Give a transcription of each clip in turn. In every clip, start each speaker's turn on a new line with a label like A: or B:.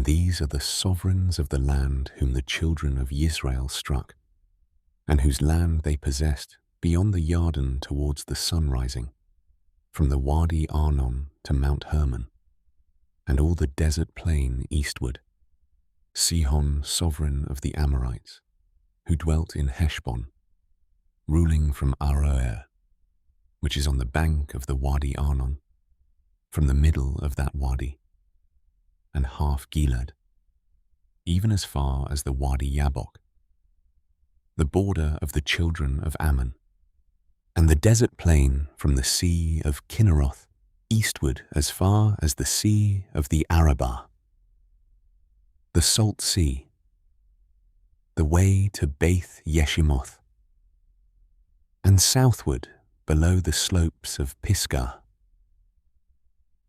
A: these are the sovereigns of the land whom the children of Israel struck, and whose land they possessed beyond the Yarden towards the sun rising, from the Wadi Arnon to Mount Hermon, and all the desert plain eastward, Sihon, sovereign of the Amorites, who dwelt in Heshbon, ruling from Aroer, which is on the bank of the Wadi Arnon, from the middle of that wadi, and half Gilad, even as far as the Wadi Yabok, the border of the children of Ammon, and the desert plain from the sea of Kinneroth eastward as far as the sea of the Arabah, the salt sea, the way to Beth Yeshimoth, and southward below the slopes of Pisgah,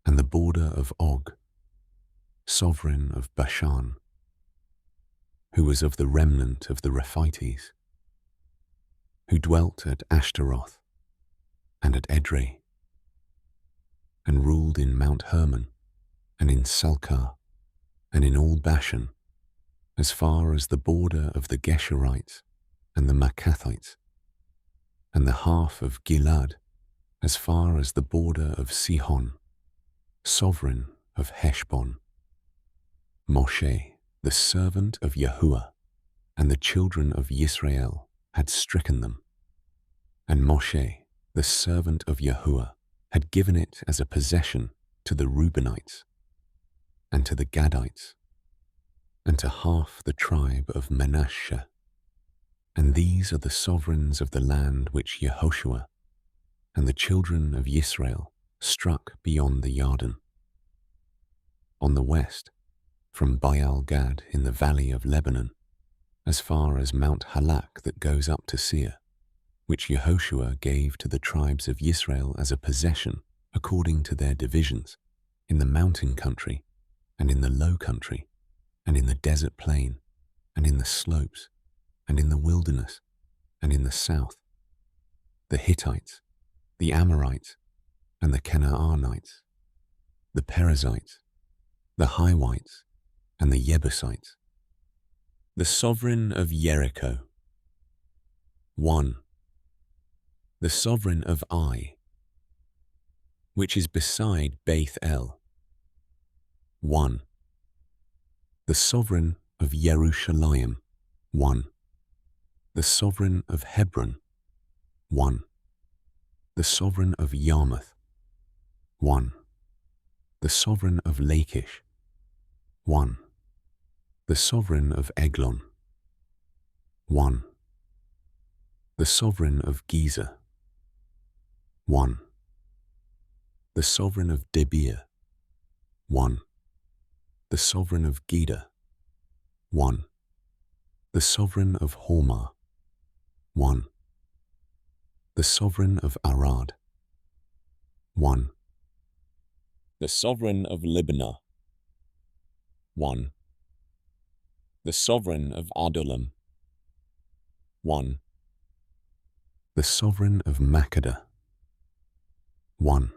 A: and the border of Og, sovereign of Bashan, who was of the remnant of the Rephites, who dwelt at Ashtaroth and at Edrei, and ruled in Mount Hermon, and in Salcah, and in all Bashan, as far as the border of the Geshurites and the Maccathites, and the half of Gilad, as far as the border of Sihon, sovereign of Heshbon. Moshe, the servant of Yahuwah, and the children of Yisrael had stricken them, and Moshe, the servant of Yahuwah, had given it as a possession to the Reubenites, and to the Gadites, and to half the tribe of Manasseh. And these are the sovereigns of the land which Yehoshua and the children of Yisrael struck beyond the Yarden. On the west, from Baal Gad in the valley of Lebanon, as far as Mount Halak that goes up to Seir, which Yehoshua gave to the tribes of Yisrael as a possession according to their divisions, in the mountain country, and in the low country, and in the desert plain, and in the slopes, and in the wilderness, and in the south, the Hittites, the Amorites, and the Canaanites, the Perizzites, the Hivites, and the Jebusites, the sovereign of Jericho. 1. The sovereign of Ai, which is beside Beth El. 1. The sovereign of Jerusalem. 1. The sovereign of Hebron. 1. The sovereign of Yarmouth. 1. The sovereign of Lachish. 1. The sovereign of Eglon. 1. The sovereign of Gezer. 1. The sovereign of Debir. 1. The sovereign of Geder. 1. The sovereign of Hormah. 1. The sovereign of Arad. 1. The sovereign of Libnah. 1. The sovereign of Adullam. 1. The sovereign of Makkedah. 1.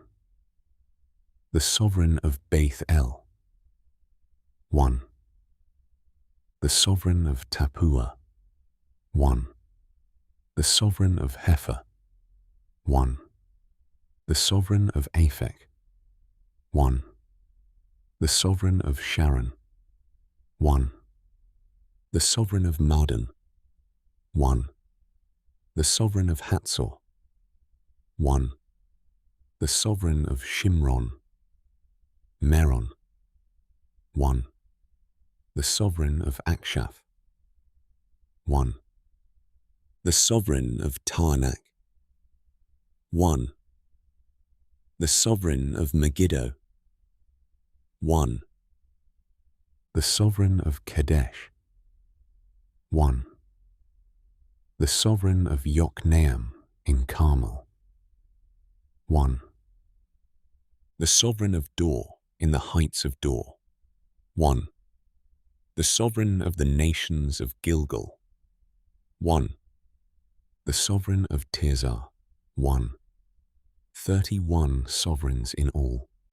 A: The sovereign of Beth El. 1. The sovereign of Tappuah. 1. The sovereign of Hepher. 1. The sovereign of Aphek. 1. The sovereign of Sharon. 1. The sovereign of Madon. 1. The sovereign of Hatzor. 1. The sovereign of Shimron. Meron. 1. The sovereign of Akshaph. 1. The sovereign of Taanach. 1. The sovereign of Megiddo. 1. The sovereign of Kadesh. 1. The sovereign of Yokneam in Carmel. 1. The sovereign of Dor in the heights of Dor. 1. The sovereign of the nations of Gilgal. 1. The sovereign of Tirzah. 1. 31 sovereigns in all.